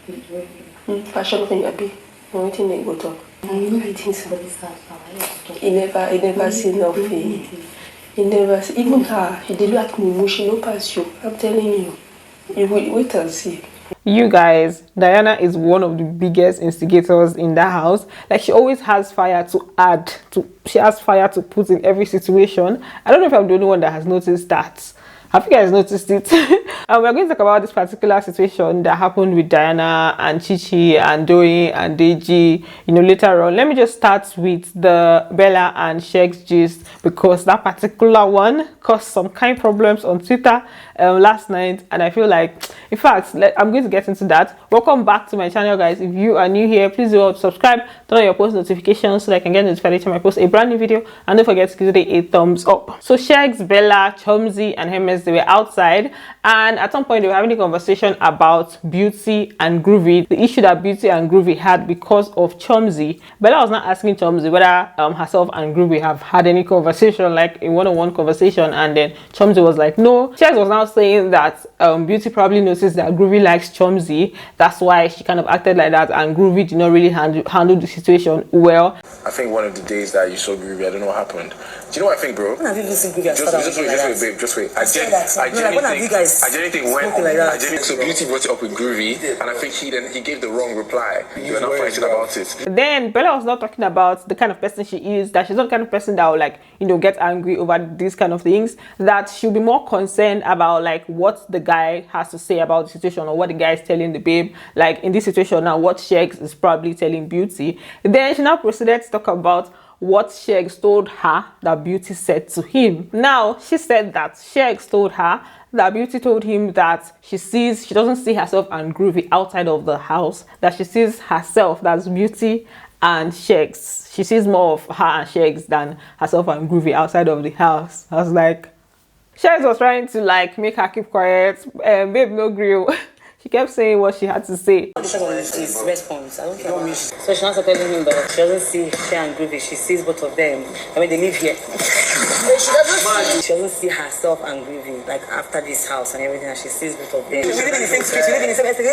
Fashion thing abi. Only thing they go talk. I think somebody's house. He never see nothing. He never see even her. He did not move. She no pass you. I'm telling you. You will wait and see. You guys, Diana is one of the biggest instigators in that house. Like, she always has fire to add to. She has fire to put in every situation. I don't know if I'm the only one that has noticed that. Have you guys noticed it? And we're going to talk about this particular situation that happened with Diana and Chichi and Doyin and Deji, you know, later on. Let me just start with the Bella and Sheggz gist, because that particular one caused some kind of problems on Twitter last night, and I feel like, in fact, I'm going to get into that. Welcome back to my channel, guys. If you are new here, please do subscribe, turn on your post notifications so that I can get notified each time I post a brand new video, and don't forget to give it a thumbs up. So Sheggz, Bella, Chomzy and Hermes, they were outside, and at some point they were having a conversation about Beauty and Groovy, the issue that Beauty and Groovy had because of Chomzy. Bella was not asking Chomzy whether herself and Groovy have had any conversation, like a one-on-one conversation, and then Chomzy was like, no. Sheggz was now saying that Beauty probably noticed that Groovy likes Chomzy, that's why she kind of acted like that, and Groovy did not really handle the situation well. I think one of the days that you saw Groovy, I don't know what happened. Do you know what I think, bro? When have you seen Groovy? Just wait, babe. Just wait. I genuinely think so. Beauty brought it up with Groovy, and I think he gave the wrong reply. You were not fighting about it. Then Bella was not talking about the kind of person she is, that she's not the kind of person that will, like, you know, get angry over these kind of things, that she'll be more concerned about like what the guy has to say about the situation, or what the guy is telling the babe, like in this situation now, what Sheggz is probably telling Beauty. Then she now proceeded to talk about what Sheggz told her that Beauty said to him. Now, she said that Sheggz told her that Beauty told him that she doesn't see herself and Groovy outside of the house, that she sees herself, that's Beauty and Sheggz. She sees more of her and Sheggz than herself and Groovy outside of the house. I was like, Sheggz was trying to like make her keep quiet, babe no grill. She kept saying what she had to say. His response, I don't care. So she wants to tell him that she doesn't see she and Groovy, she sees both of them. I mean, they live here. She doesn't see herself and Groovy, like after this house and everything, and she sees both of them. We live in the same street, we live in the same estate.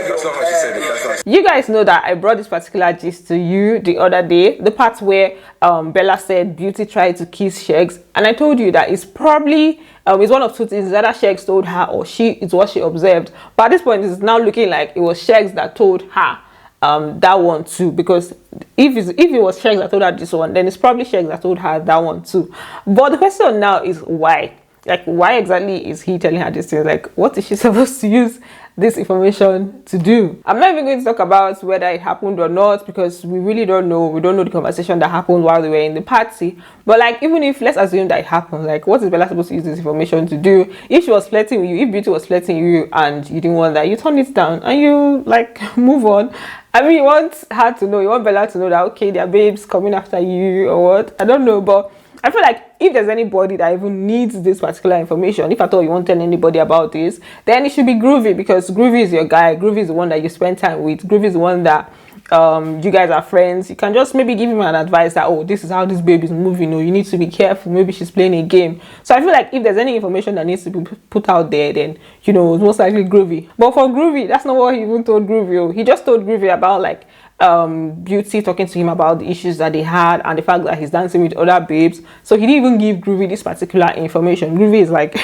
That's not how she said it. You guys know that I brought this particular gist to you the other day, the part where Bella said Beauty tried to kiss Sheggz, and I told you that it's probably it's one of two things, either Sheggz told her or it's what she observed. But at this point, it's now looking like it was Sheggz that told her that one too, because if it was Sheggz that told her this one, then it's probably Sheggz that told her that one too. But the question now is why? Like, why exactly is he telling her this thing? Like, what is she supposed to use this information to do? I'm not even going to talk about whether it happened or not, because we really don't know. We don't know the conversation that happened while they were in the party. But like, even if, let's assume that it happened, like, what is Bella supposed to use this information to do? If she was flirting with you, if Beauty was flirting with you and you didn't want that, you turn it down and you like move on. I mean, you want her to know, you want Bella to know that, okay, their babes coming after you or what? I don't know, but I feel like if there's anybody that even needs this particular information, if at all you won't tell anybody about this, then it should be Groovy, because Groovy is your guy. Groovy is the one that you spend time with. Groovy is the one that you guys are friends. You can just maybe give him an advice that, oh, this is how this baby is moving, or you need to be careful, maybe she's playing a game. So I feel like if there's any information that needs to be put out there, then, you know, it's most likely Groovy. But for Groovy, that's not what he even told Groovy. He just told Groovy about like Beauty talking to him about the issues that they had and the fact that he's dancing with other babes. So he didn't even give Groovy this particular information. Groovy is like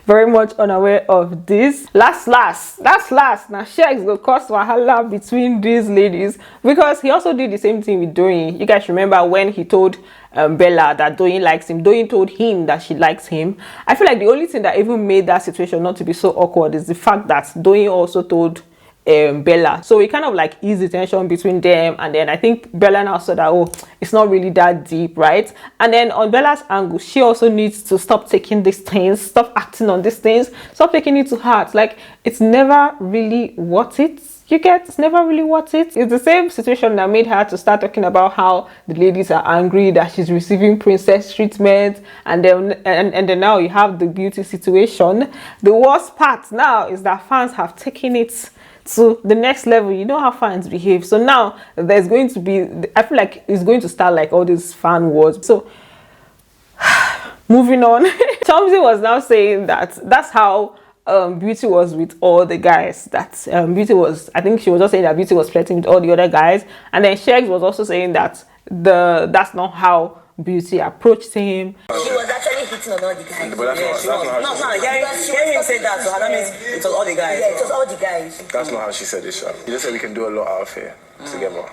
very much unaware of this. That's last. Now Sheggz will cause wahala between these ladies, because he also did the same thing with Doyin. You guys remember when he told Bella that Doyin likes him, Doyin told him that she likes him. I feel like the only thing that even made that situation not to be so awkward is the fact that Doyin also told Bella, so it kind of like eased the tension between them. And then I think Bella now saw that, oh, it's not really that deep, right? And then on Bella's angle, she also needs to stop taking these things, stop acting on these things, stop taking it to heart. Like, it's never really worth it. You get, it's never really worth it. It's the same situation that made her to start talking about how the ladies are angry that she's receiving princess treatment, and then now you have the Beauty situation. The worst part now is that fans have taken it to the next level. You know how fans behave. So now there's going to be, I feel like it's going to start like all these fan wars. So moving on, Chomzy was now saying that that's how Beauty was with all the guys. That Beauty was, I think she was just saying that Beauty was flirting with all the other guys, and then Sheggz was also saying that that's not how Beauty approached him. She was actually hitting on all the guys. But that's not how hearing him say that, so that means it was all the guys. Yeah, it was all the guys. That's not how she said it, Sha. You just said we can do a lot out of here together.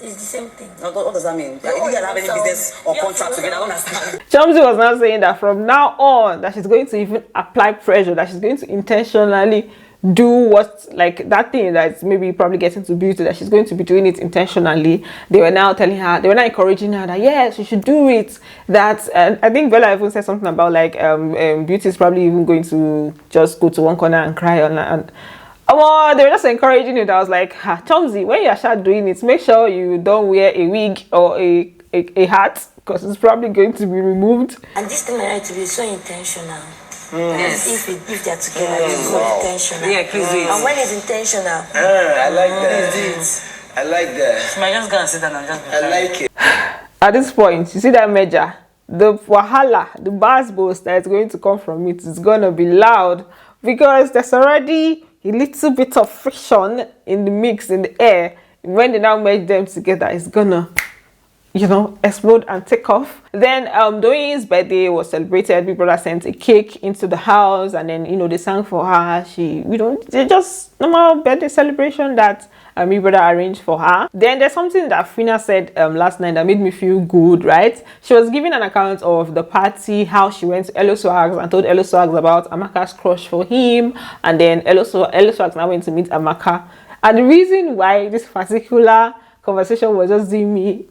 It's the same thing. What does that mean? Like, if you guys have any business or contract together, I don't understand. Chomzy was now saying that from now on, that she's going to even apply pressure, that she's going to intentionally do what, like that thing that's maybe probably getting to Beauty, that she's going to be doing it intentionally. They were now telling her, they were now encouraging her that yes, she should do it. That, and I think Bella even said something about like Beauty is probably even going to just go to one corner and cry on and oh, they were just encouraging it. I was like, Chomzy, when you are doing it, make sure you don't wear a wig or a hat, because it's probably going to be removed. And this thing might to be so intentional. Yes. If they're together, it's so intentional. Yeah, please do it. And when it's intentional, I like that. I like that. She might just go and sit down and just. I like it. At this point, you see that measure, the wahala, the bass boast that is going to come from it is going to be loud, because there's already a little bit of friction in the mix, in the air. When they now merge them together, it's gonna, you know, explode and take off. Then Doyin's birthday was celebrated. Big Brother sent a cake into the house, and then, you know, they sang for her. They just normal birthday celebration that Big Brother arranged for her. Then there's something that Fina said last night that made me feel good, right? She was giving an account of the party, how she went to Elo Swags and told Elo Swags about Amaka's crush for him, and then Elo Swags now went to meet Amaka. And the reason why this particular conversation was just doing me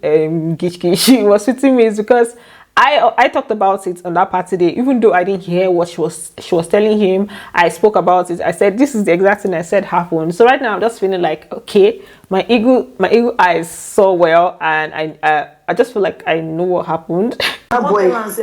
gish was fitting me is because I talked about it on that party day. Even though I didn't hear what she was telling him, I spoke about it. I said this is the exact thing I said happened. So right now I'm just feeling like, okay, my ego eyes saw well, and I just feel like I know what happened. That boy say,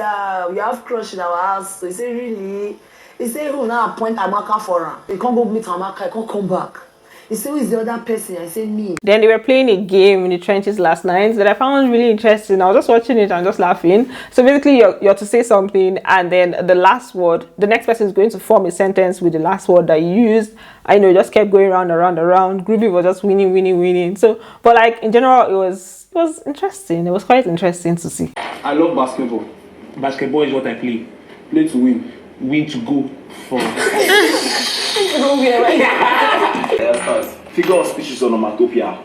you have crush in our house. So he say, really? He say, who now appoint Amaka for her? He can't go meet Amaka. He can't come back. He said, who is the other person? I said, me. Then they were playing a game in the trenches last night that I found really interesting. I was just watching it and just laughing. So basically, you're to say something, and then the last word, the next person is going to form a sentence with the last word that you used. I know, it just kept going round. Groovy was just winning. So, but like in general, it was interesting. It was quite interesting to see. I love basketball. Basketball is what I play. Play to win. Win to go for. Figure of speech is onomatopoeia.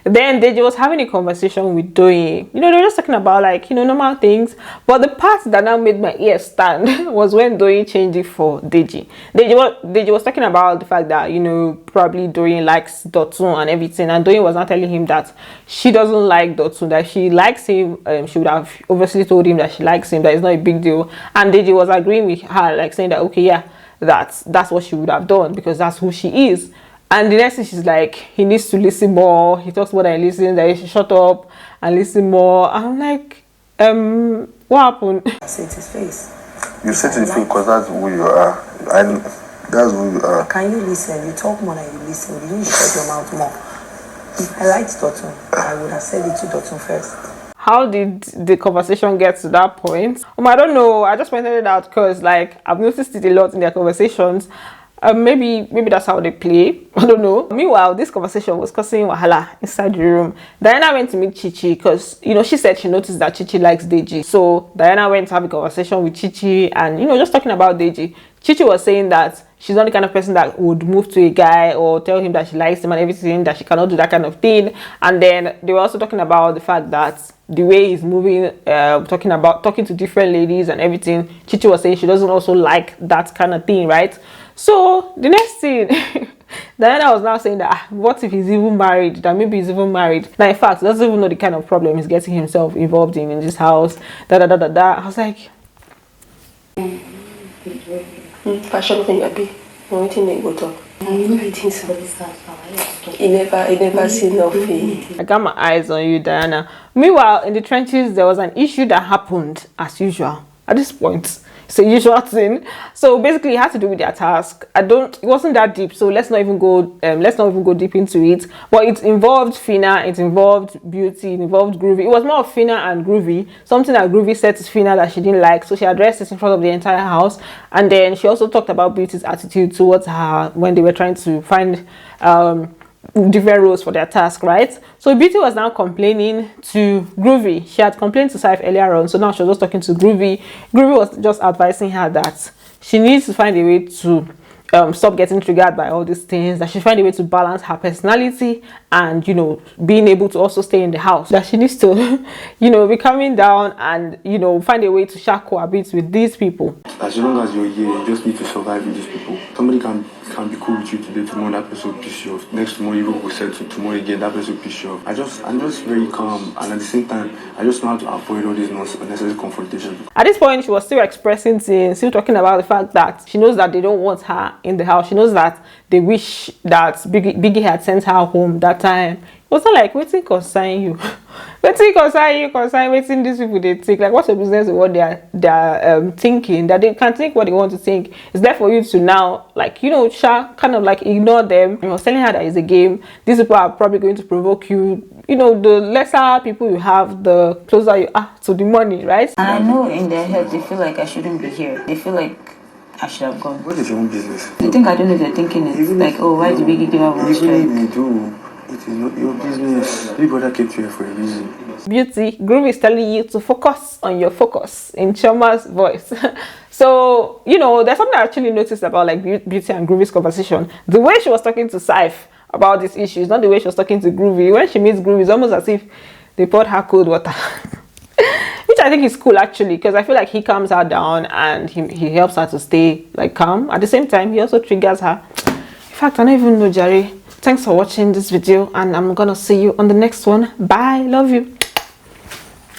Then Deji was having a conversation with Doyin. You know, they were just talking about, like, you know, normal things. But the part that now made my ear stand was when Doyin changed it for Deji. Deji was talking about the fact that, you know, probably Doyin likes Dotun and everything. And Doyin was not telling him that she doesn't like Dotun, that she likes him. She would have obviously told him that she likes him, that it's not a big deal. And Deji was agreeing with her, like saying that, okay, yeah, that's what she would have done because that's who she is. And the next thing she's like, he needs to listen more. He talks more than he listens, that he should shut up and listen more. I'm like, what happened? I said his face. You said his face because that's who you are. That's who you are. Can you listen? You talk more than you listen. You don't shut your mouth more. If I liked Dotun, I would have said it to Dotun first. How did the conversation get to that point? I don't know. I just pointed it out because, like, I've noticed it a lot in their conversations. Maybe that's how they play. I don't know. Meanwhile, this conversation was causing wahala inside the room. Diana went to meet Chichi because, you know, she said she noticed that Chichi likes Deji. So Diana went to have a conversation with Chichi and, you know, just talking about Deji. Chichi was saying that she's not the kind of person that would move to a guy or tell him that she likes him and everything, that she cannot do that kind of thing. And then they were also talking about the fact that the way he's moving, talking to different ladies and everything, Chichi was saying she doesn't also like that kind of thing, right? So the next thing, Diana was now saying that what if he's even married? That maybe he's even married. Now, in fact, he doesn't even know the kind of problem he's getting himself involved in this house. I was like, fashion thing, Abby. One thing they go talk. I think so. He never seen nothing. I got my eyes on you, Diana. Meanwhile, in the trenches, there was an issue that happened as usual. At this point, it's a usual thing. So basically it had to do with their task. It wasn't that deep, so let's not even go deep into it. But it involved Fina, it involved Beauty, it involved Groovy. It was more of Fina and Groovy, something that Groovy said to Fina that she didn't like, so she addressed it in front of the entire house. And then she also talked about Beauty's attitude towards her when they were trying to find different roles for their task, right? So Beauty was now complaining to Groovy. She had complained to Saif earlier on, so now she was just talking to Groovy. Groovy was just advising her that she needs to find a way to stop getting triggered by all these things, that she find a way to balance her personality and, you know, being able to also stay in the house, that she needs to you know, be coming down and, you know, find a way to cohabit with these people. As long as you're here, you just need to survive with these people. Somebody can be cool with you today, tomorrow that person will piss you off. Next tomorrow you will settle, tomorrow again that person will piss you off. I'm just very calm, and at the same time I just know how to avoid all these unnecessary confrontations. At this point she was still expressing things, still talking about the fact that she knows that they don't want her in the house. She knows that they wish that Biggie had sent her home that time. It was not like, waiting concern you. Waiting concern waiting these people they think. Like, what's your business with what they're thinking? That they can think what they want to think. It's there for you to now, like, you know, kind of like ignore them. I was telling her that it's a game. These people are probably going to provoke you. You know, the lesser people you have, the closer you are to the money, right? And I know in their head they feel like I shouldn't be here. They feel like I should have gone. What is your own business? You think I don't know if they're thinking it's like, oh, why did Biggie give up one strike? Even if you do, it is not your business. Big brother kept you here for a reason. Beauty, Groovy is telling you to focus on your focus in Chima's voice. So, you know, there's something I actually noticed about like Beauty and Groovy's conversation. The way she was talking to Saif about these issues, not the way she was talking to Groovy. When she meets Groovy, it's almost as if they poured her cold water. Which I think is cool actually, because I feel like he calms her down and he helps her to stay like calm. At the same time, he also triggers her. In fact, I don't even know, Jerry. Thanks for watching this video, and I'm gonna see you on the next one. Bye, love you.